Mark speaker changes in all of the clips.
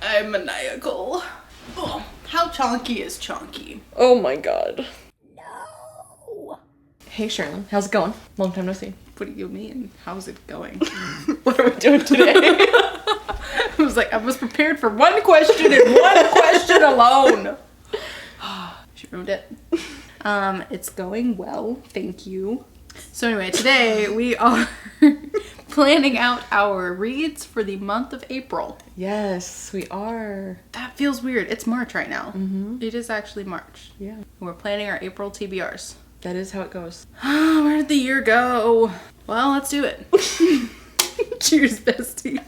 Speaker 1: I'm maniacal. Oh, how chonky is chonky?
Speaker 2: Oh my god.
Speaker 1: No.
Speaker 2: Hey Sharon, how's it going? Long time no see.
Speaker 1: What do you mean? How's it going?
Speaker 2: What are we doing today?
Speaker 1: I was like, I was prepared for one question and one question alone. She ruined it. It's going well, thank you. So anyway, today we are planning out our reads for the month of April.
Speaker 2: Yes, we are.
Speaker 1: That feels weird. It's March right now.
Speaker 2: Mm-hmm.
Speaker 1: It is actually March.
Speaker 2: Yeah.
Speaker 1: We're planning our April TBRs.
Speaker 2: That is how it goes.
Speaker 1: Where did the year go? Well, let's do it. Cheers, bestie.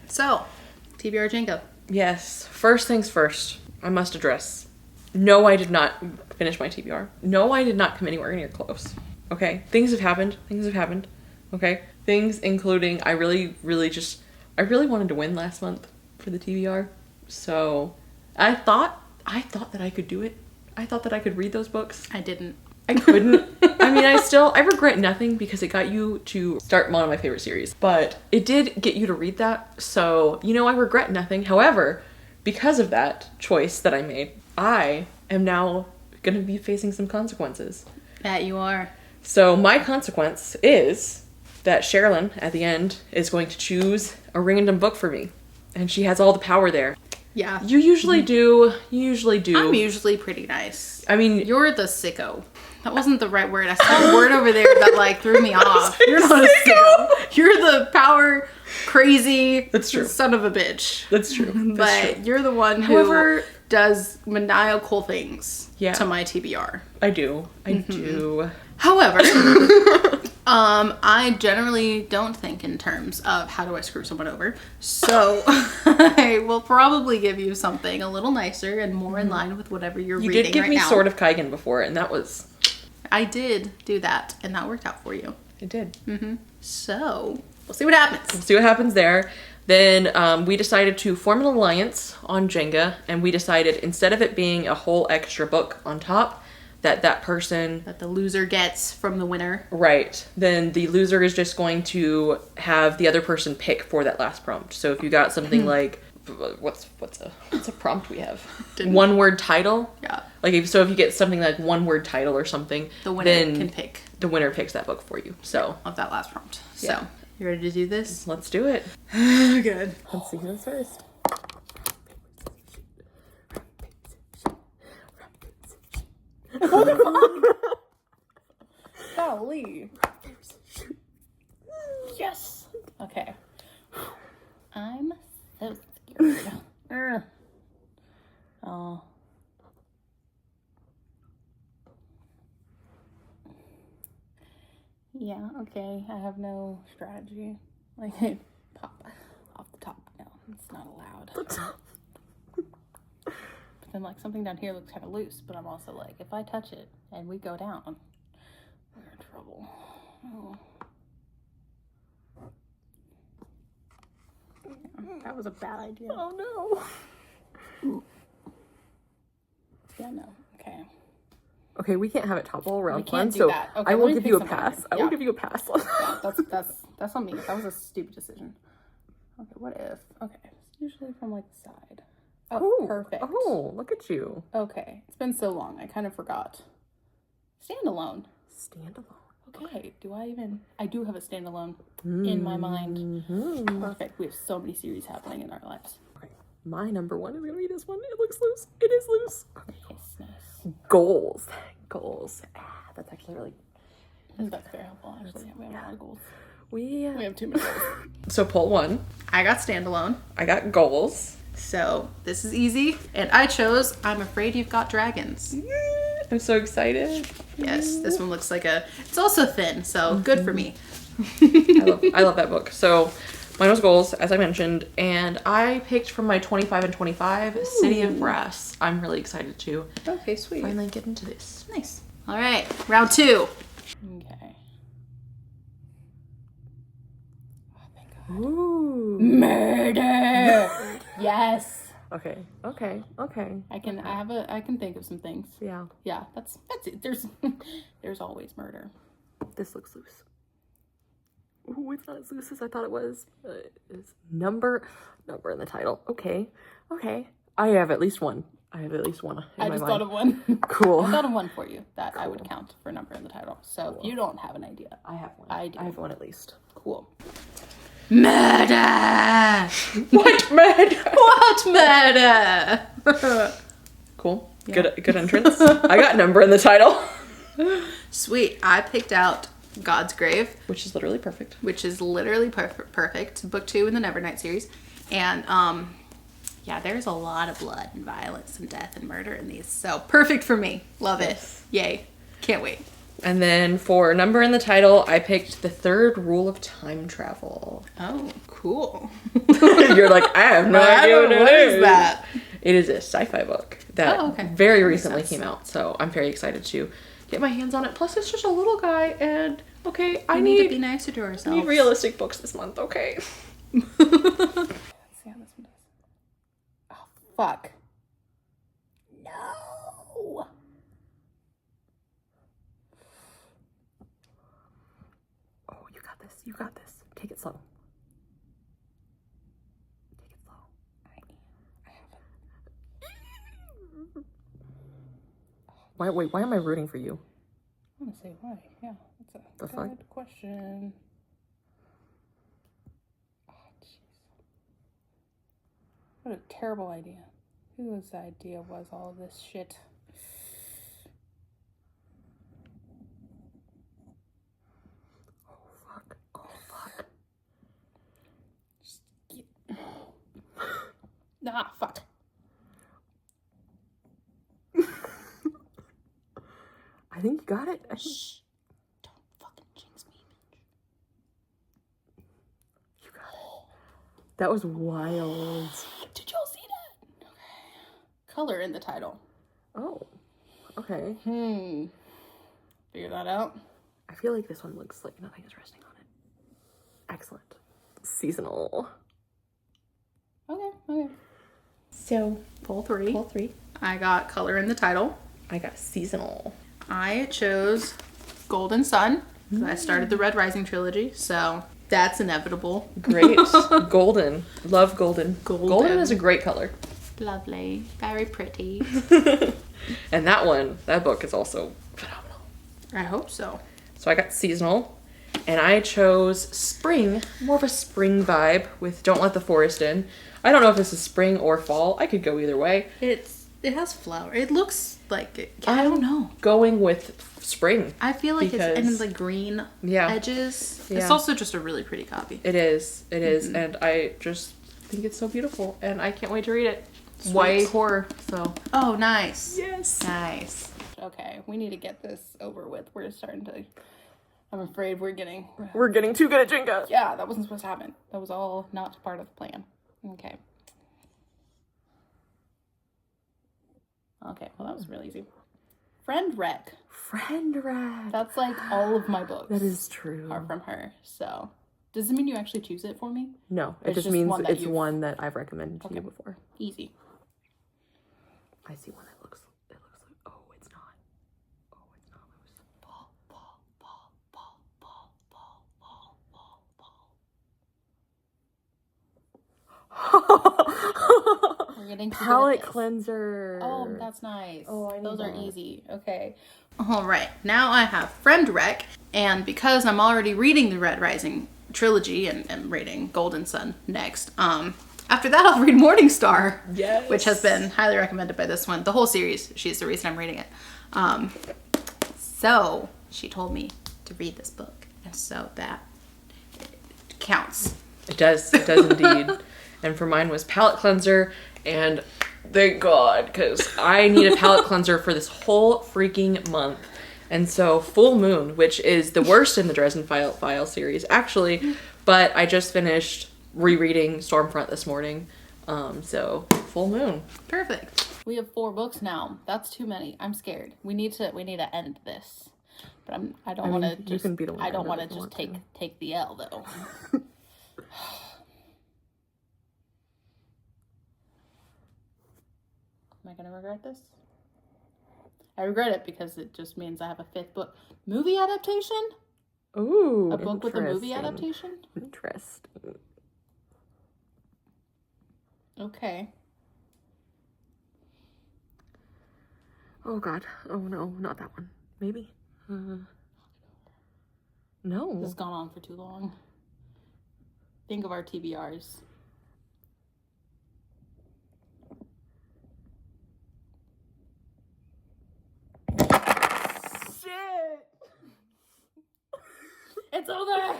Speaker 1: So, TBR Jenga.
Speaker 2: Yes. First things first, I must address. No, I did not finish my TBR. No, I did not come anywhere near close. Okay? Things have happened. Okay? Things including I really wanted to win last month for the TBR. So, I thought that I could do it. I thought that I could read those books.
Speaker 1: I didn't.
Speaker 2: I couldn't. I mean, I regret nothing because it got you to start one of my favorite series. But it did get you to read that. So, I regret nothing. However, because of that choice that I made, I am now going to be facing some consequences.
Speaker 1: That you are.
Speaker 2: So my consequence is that Sherilyn, at the end, is going to choose a random book for me. And she has all the power there.
Speaker 1: Yeah.
Speaker 2: You usually do.
Speaker 1: I'm usually pretty nice.
Speaker 2: I mean...
Speaker 1: You're the sicko. That wasn't the right word. I saw a word over there that, threw me off. You're not a sicko. You're the power crazy
Speaker 2: That's true.
Speaker 1: son of a bitch.
Speaker 2: That's true.
Speaker 1: But you're the one who does maniacal things to my TBR.
Speaker 2: I do. I do.
Speaker 1: However, I generally don't think in terms of how do I screw someone over. So I will probably give you something a little nicer and more in line with whatever you're reading right now.
Speaker 2: You did give me Sword of Kaigen before, and that was...
Speaker 1: I did do that, and that worked out for you.
Speaker 2: It did.
Speaker 1: So we'll see what happens.
Speaker 2: We'll see what happens there. Then we decided to form an alliance on Jenga, and we decided instead of it being a whole extra book on top, that person...
Speaker 1: That the loser gets from the winner.
Speaker 2: Right. Then the loser is just going to have the other person pick for that last prompt. So if you got something like... What's a prompt we have? One word title?
Speaker 1: Yeah.
Speaker 2: If you get something like one word title or something...
Speaker 1: The winner can pick.
Speaker 2: The winner picks that book for you. So...
Speaker 1: Of that last prompt.
Speaker 2: Yeah.
Speaker 1: So, you ready to do this?
Speaker 2: Let's do it.
Speaker 1: Good.
Speaker 2: Let's see who's first.
Speaker 1: Golly. Yes. Okay. I'm so scared. Oh. Yeah, okay. I have no strategy. Pop off the top. No, it's not allowed. But then, something down here looks kind of loose, but I'm also if I touch it and we go down, we're in trouble. Oh. Yeah, that was a bad idea.
Speaker 2: Oh no.
Speaker 1: Yeah, no. Okay.
Speaker 2: Okay, we can't have it topple around.
Speaker 1: We can't do
Speaker 2: so
Speaker 1: that. Okay,
Speaker 2: I will give you a pass. I will give you a pass.
Speaker 1: Yeah, that's on me. That was a stupid decision. Okay, what if? Okay, it's usually from the side. Oh, perfect.
Speaker 2: Oh, look at you.
Speaker 1: Okay, it's been so long. I kind of forgot. Standalone.
Speaker 2: Standalone.
Speaker 1: Okay, I do have a standalone in my mind. Perfect. We have so many series happening in our lives.
Speaker 2: Okay, my number one is gonna be this one. It looks loose. It is loose. Okay.
Speaker 1: Nice.
Speaker 2: Goals. That's actually really...
Speaker 1: That's very helpful, actually. We have a lot of goals.
Speaker 2: We
Speaker 1: have too many goals.
Speaker 2: So poll one.
Speaker 1: I got standalone.
Speaker 2: I got goals.
Speaker 1: So this is easy. And I chose I'm Afraid You've Got Dragons.
Speaker 2: I'm so excited.
Speaker 1: Yes, this one looks it's also thin, so good for me.
Speaker 2: I love that book. So mine was goals, as I mentioned, and I picked from my 25 and 25, City of Brass. I'm really excited to finally get into this.
Speaker 1: Nice. All right, round 2. Okay. Oh, thank God.
Speaker 2: Ooh.
Speaker 1: Murder. Yes.
Speaker 2: Okay.
Speaker 1: I can think of some things.
Speaker 2: Yeah.
Speaker 1: Yeah, that's it. There's always murder.
Speaker 2: This looks loose. Ooh, it's not as loose as I thought it was. It's number in the title. Okay. I have at least one. In
Speaker 1: I
Speaker 2: my
Speaker 1: just
Speaker 2: mind.
Speaker 1: thought of one.
Speaker 2: Cool.
Speaker 1: I thought of one for you that I would count for number in the title. So
Speaker 2: Cool.
Speaker 1: if you don't have an idea.
Speaker 2: I have one.
Speaker 1: I do.
Speaker 2: I have one at least.
Speaker 1: Cool. Murder!
Speaker 2: What murder?
Speaker 1: What murder?
Speaker 2: Cool.
Speaker 1: Yeah.
Speaker 2: Good entrance. I got number in the title.
Speaker 1: Sweet. I picked out God's Grave,
Speaker 2: Which is literally perfect.
Speaker 1: Perfect. Book 2 in the Nevernight series. And yeah, there's a lot of blood and violence and death and murder in these. So perfect for me. Love it. Yay. Can't wait.
Speaker 2: And then for number in the title, I picked The Third Rule of Time Travel.
Speaker 1: Oh, cool.
Speaker 2: You're like, I have no idea what
Speaker 1: What is that?
Speaker 2: It is a sci-fi book that very recently
Speaker 1: sense.
Speaker 2: came out, so I'm very excited to get my hands on it. Plus, it's just a little guy, and okay,
Speaker 1: I need to be nicer to ourselves.
Speaker 2: I need realistic books this month, okay?
Speaker 1: Let's see how this one does. Oh, fuck. No.
Speaker 2: Oh, you got this. You got this. Take it slow. Take it slow.
Speaker 1: I have it.
Speaker 2: Why am I rooting for you?
Speaker 1: I want to say why. Yeah, that's a
Speaker 2: The
Speaker 1: good
Speaker 2: fuck?
Speaker 1: question. Oh, jeez. What a terrible idea. Whose idea was all of this shit?
Speaker 2: Oh, fuck.
Speaker 1: Just get... Ah, fuck.
Speaker 2: I think you got it.
Speaker 1: Shh. Don't fucking jinx me, bitch.
Speaker 2: You got it. That was wild.
Speaker 1: Did y'all see that? Okay. Color in the title.
Speaker 2: Oh, okay.
Speaker 1: Figure that out.
Speaker 2: I feel like this one looks like nothing is resting on it. Excellent. Seasonal.
Speaker 1: Okay.
Speaker 2: So,
Speaker 1: Pull three.
Speaker 2: pull 3.
Speaker 1: I got color in the title.
Speaker 2: I got seasonal.
Speaker 1: I chose Golden Sun. I started the Red Rising trilogy, so that's inevitable.
Speaker 2: Great. Golden. Love golden.
Speaker 1: Golden.
Speaker 2: Is a great color.
Speaker 1: Lovely. Very pretty.
Speaker 2: And that book is also phenomenal.
Speaker 1: I hope so.
Speaker 2: So I got seasonal, and I chose spring, more of a spring vibe with Don't Let the Forest In. I don't know if this is spring or fall. I could go either way.
Speaker 1: It has flower. It looks like it. I don't know.
Speaker 2: Going with spring.
Speaker 1: I feel like it's in
Speaker 2: because-
Speaker 1: the green
Speaker 2: Yeah.
Speaker 1: edges.
Speaker 2: Yeah.
Speaker 1: It's also just a really pretty copy.
Speaker 2: It is, and I just think it's so beautiful, and I can't wait to read it.
Speaker 1: Sweet.
Speaker 2: YA horror, so.
Speaker 1: Oh, nice.
Speaker 2: Yes.
Speaker 1: Nice. Okay, we need to get this over with. We're starting to... I'm afraid we're getting...
Speaker 2: We're getting too good at Jenga.
Speaker 1: Yeah, that wasn't supposed to happen. That was all not part of the plan. Okay. Okay, well, that was really easy. Friend Wreck. That's like all of my books.
Speaker 2: That is true.
Speaker 1: Are from her. So, does it mean you actually choose it for me?
Speaker 2: No, it
Speaker 1: It's
Speaker 2: just
Speaker 1: just
Speaker 2: means
Speaker 1: one that
Speaker 2: it's
Speaker 1: you've-
Speaker 2: one that I've recommended to you before.
Speaker 1: Easy.
Speaker 2: I see one that looks like, oh, it's not loose.
Speaker 1: Ball. We're getting too good at
Speaker 2: Palette
Speaker 1: this.
Speaker 2: cleanser.
Speaker 1: Oh, that's nice.
Speaker 2: Oh, I need
Speaker 1: Those are
Speaker 2: that.
Speaker 1: easy. Okay. All right. Now I have Friend Wreck, and because I'm already reading the Red Rising trilogy and reading Golden Sun next, after that I'll read Morning Star,
Speaker 2: Yes.
Speaker 1: which has been highly recommended by this one. The whole series. She's the reason I'm reading it. So she told me to read this book, and so that counts.
Speaker 2: It does indeed. And for mine was palette cleanser, and thank God, because I need a palette cleanser for this whole freaking month. And so Full Moon, which is the worst in the Dresden File series, actually, but I just finished rereading Stormfront this morning. So Full Moon.
Speaker 1: Perfect. We have 4 books now. That's too many. I'm scared. We need to end this. But I don't want to just.
Speaker 2: you can be the one
Speaker 1: I don't
Speaker 2: to
Speaker 1: want
Speaker 2: end
Speaker 1: to
Speaker 2: it if
Speaker 1: just
Speaker 2: you want
Speaker 1: take the L though. Am I gonna regret this? I regret it because it just means I have a 5th book. Movie adaptation?
Speaker 2: Ooh.
Speaker 1: A book with a movie
Speaker 2: interesting.
Speaker 1: adaptation?
Speaker 2: Interesting.
Speaker 1: Okay.
Speaker 2: Oh God. Oh no, not that one. Maybe. No.
Speaker 1: This has gone on for too long. Think of our TBRs.
Speaker 2: Shit.
Speaker 1: It's over!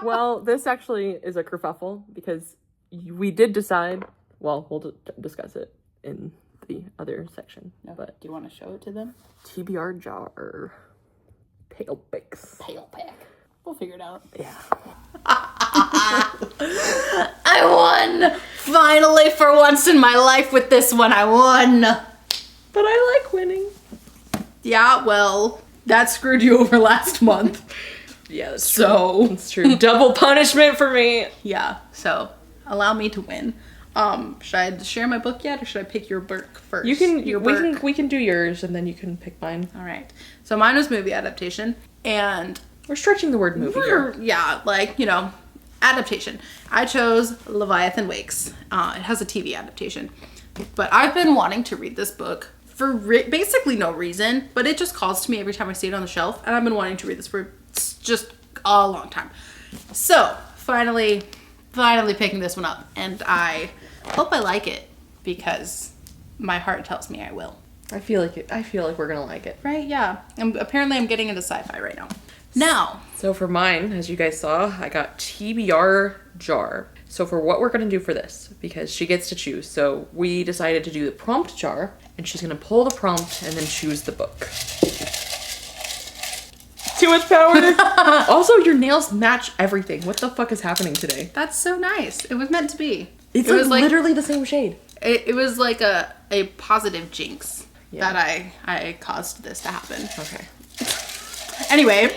Speaker 2: Well, this actually is a kerfuffle because we did decide. Well, we'll discuss it in the other section.
Speaker 1: No,
Speaker 2: But
Speaker 1: do you want to show it to them?
Speaker 2: TBR jar. Pale picks.
Speaker 1: Pale pack. We'll figure it out.
Speaker 2: Yeah.
Speaker 1: I won! Finally, for once in my life with this one, I won!
Speaker 2: But I like winning.
Speaker 1: Yeah, well, that screwed you over last month.
Speaker 2: Yeah, that's
Speaker 1: So,
Speaker 2: It's true. Double punishment for me.
Speaker 1: yeah, so allow me to win. Should I share my book yet, or should I pick your book first?
Speaker 2: You can.
Speaker 1: Your
Speaker 2: We can do yours, and then you can pick mine.
Speaker 1: All right. So mine was movie adaptation, and
Speaker 2: We're stretching the word movie here.
Speaker 1: yeah, like, you know, adaptation. I chose Leviathan Wakes. It has a TV adaptation, but I've been wanting to read this book for basically no reason, but it just calls to me every time I see it on the shelf, and I've been wanting to read this for just a long time. So finally picking this one up, and I hope I like it because my heart tells me I will.
Speaker 2: I feel like it. I feel like we're gonna like it.
Speaker 1: Right? Yeah. Apparently I'm getting into sci-fi right now. Now,
Speaker 2: So for mine, as you guys saw, I got TBR jar. So for what we're gonna do for this, because she gets to choose, so we decided to do the prompt jar, and she's gonna pull the prompt and then choose the book. Too much power. Also, your nails match everything. What the fuck is happening today?
Speaker 1: that's so nice. It was meant to be.
Speaker 2: It's
Speaker 1: it was like
Speaker 2: literally the same shade.
Speaker 1: it was like a positive jinx
Speaker 2: Yeah.
Speaker 1: that I caused this to happen.
Speaker 2: Okay.
Speaker 1: Anyway,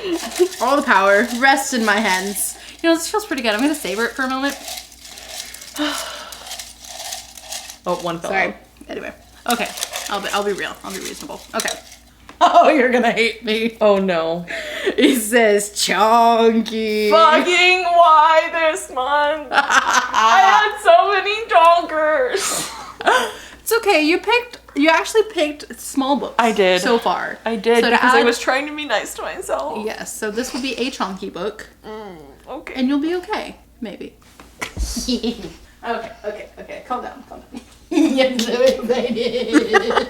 Speaker 1: all the power rests in my hands. You know, this feels pretty good. I'm gonna savor it for a moment.
Speaker 2: Oh, one fell
Speaker 1: Sorry.
Speaker 2: out.
Speaker 1: Anyway, okay. I'll be real. I'll be reasonable. Okay. Oh, you're gonna hate me.
Speaker 2: Oh no.
Speaker 1: He says chunky.
Speaker 2: Fucking why this month? I had so many doggers.
Speaker 1: It's okay. You actually picked small books.
Speaker 2: I did.
Speaker 1: So far.
Speaker 2: I did
Speaker 1: So to
Speaker 2: because I
Speaker 1: add-
Speaker 2: was trying to be nice to myself.
Speaker 1: Yes. So this will be a chunky book,
Speaker 2: Okay.
Speaker 1: and you'll be okay. Maybe. Okay. Calm down. You're so excited.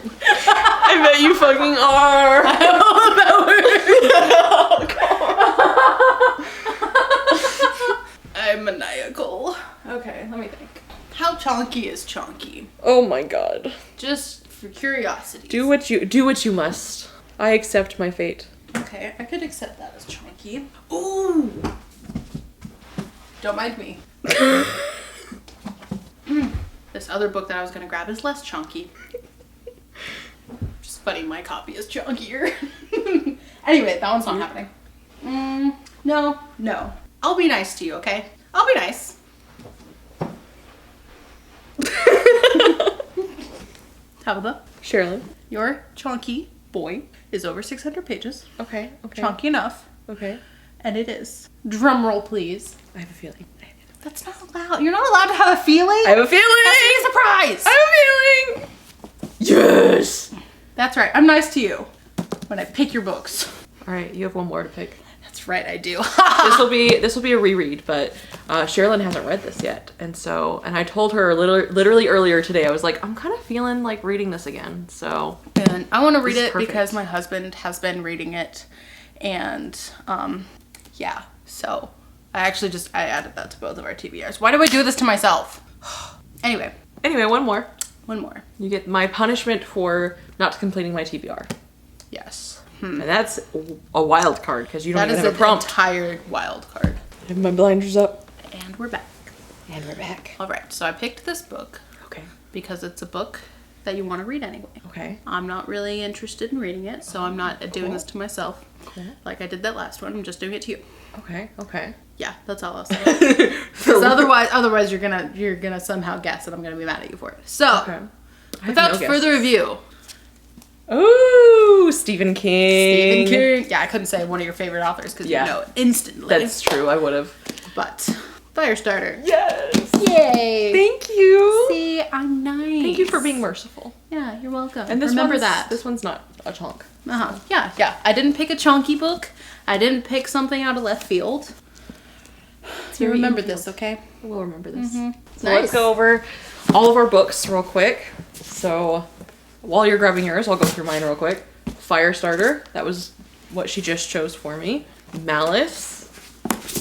Speaker 2: I bet you fucking are.
Speaker 1: I'm maniacal. Okay, let me think. How chunky is chunky?
Speaker 2: Oh my god.
Speaker 1: Just for curiosity.
Speaker 2: Do what you must. I accept my fate.
Speaker 1: Okay, I could accept that as chunky. Ooh! Don't mind me. This other book that I was gonna grab is less chunky. Just funny, my copy is chunkier. Anyway, that one's not happening. No. I'll be nice to you, okay? I'll be nice. Tabitha,
Speaker 2: Sherilyn.
Speaker 1: your chunky boy is over 600 pages.
Speaker 2: Okay.
Speaker 1: Chunky enough.
Speaker 2: Okay.
Speaker 1: And it is. Drum roll, please.
Speaker 2: I have a feeling.
Speaker 1: That's not allowed. You're not allowed to have a feeling.
Speaker 2: I have a feeling.
Speaker 1: That's a surprise.
Speaker 2: I have a feeling. Yes.
Speaker 1: That's right. I'm nice to you when I pick your books.
Speaker 2: All right, you have one more to pick.
Speaker 1: That's right. I do.
Speaker 2: This will be a reread, but Sherilyn hasn't read this yet, and I told her literally earlier today. I was like, I'm kind of feeling like reading this again. So
Speaker 1: And I want to read
Speaker 2: This is
Speaker 1: it
Speaker 2: perfect.
Speaker 1: because my husband has been reading it, and yeah. So I added that to both of our TBRs. Why do I do this to myself? Anyway,
Speaker 2: one more.
Speaker 1: one more.
Speaker 2: You get my punishment for not completing my TBR,
Speaker 1: Yes.
Speaker 2: and that's a wild card because you don't
Speaker 1: That
Speaker 2: even
Speaker 1: is
Speaker 2: have
Speaker 1: an
Speaker 2: a prompt.
Speaker 1: entire wild card.
Speaker 2: I have my blinders up,
Speaker 1: And we're back.
Speaker 2: and we're back.
Speaker 1: All right. So I picked this book
Speaker 2: Okay.
Speaker 1: because it's a book that you want to read anyway.
Speaker 2: Okay.
Speaker 1: I'm not really interested in reading it, so I'm not doing this to myself.
Speaker 2: Cool.
Speaker 1: Like I did that last one. I'm just doing it to you.
Speaker 2: Okay.
Speaker 1: Yeah, that's all I'll say. Because otherwise you're gonna somehow guess that I'm gonna be mad at you for it. So,
Speaker 2: Okay.
Speaker 1: without further ado,
Speaker 2: Ooh, Stephen King.
Speaker 1: Stephen King. Yeah, I couldn't say one of your favorite authors because
Speaker 2: Yeah.
Speaker 1: you know it instantly.
Speaker 2: That's true. I would have.
Speaker 1: But Firestarter.
Speaker 2: Yes.
Speaker 1: Yay.
Speaker 2: Thank you.
Speaker 1: See, I'm nice.
Speaker 2: Thank you for being merciful.
Speaker 1: Yeah, you're welcome.
Speaker 2: And
Speaker 1: remember that.
Speaker 2: This one's not a chunk.
Speaker 1: Uh-huh. Yeah. I didn't pick a chonky book. I didn't pick something out of left field. So you remember this, okay?
Speaker 2: I will remember this.
Speaker 1: Mm-hmm.
Speaker 2: So let's go over all of our books real quick. So while you're grabbing yours, I'll go through mine real quick. Firestarter. That was what she just chose for me. Malice.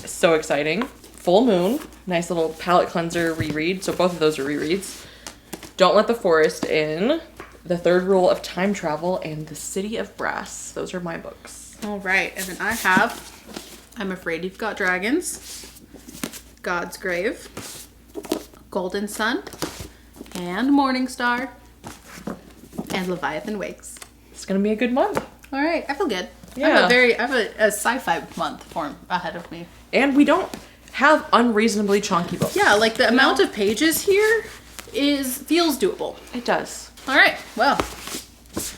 Speaker 2: So exciting. Full Moon. Nice little palette cleanser reread. So both of those are rereads. Don't Let the Forest In. The Third Rule of Time Travel. And The City of Brass. Those are my books.
Speaker 1: All right. And then I have I'm Afraid You've Got Dragons, God's Grave, Golden Sun, and Morning Star, and Leviathan Wakes.
Speaker 2: It's gonna be a good month.
Speaker 1: All right. I feel good.
Speaker 2: Yeah.
Speaker 1: I have a sci-fi month form ahead of me.
Speaker 2: And we don't have unreasonably chunky books.
Speaker 1: Yeah, like the amount of pages here feels doable.
Speaker 2: It does.
Speaker 1: All right. Well,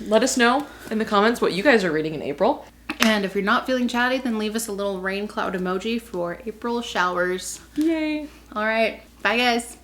Speaker 2: Let us know in the comments what you guys are reading in April.
Speaker 1: and if you're not feeling chatty, then leave us a little rain cloud emoji for April showers.
Speaker 2: Yay.
Speaker 1: All right. Bye, guys.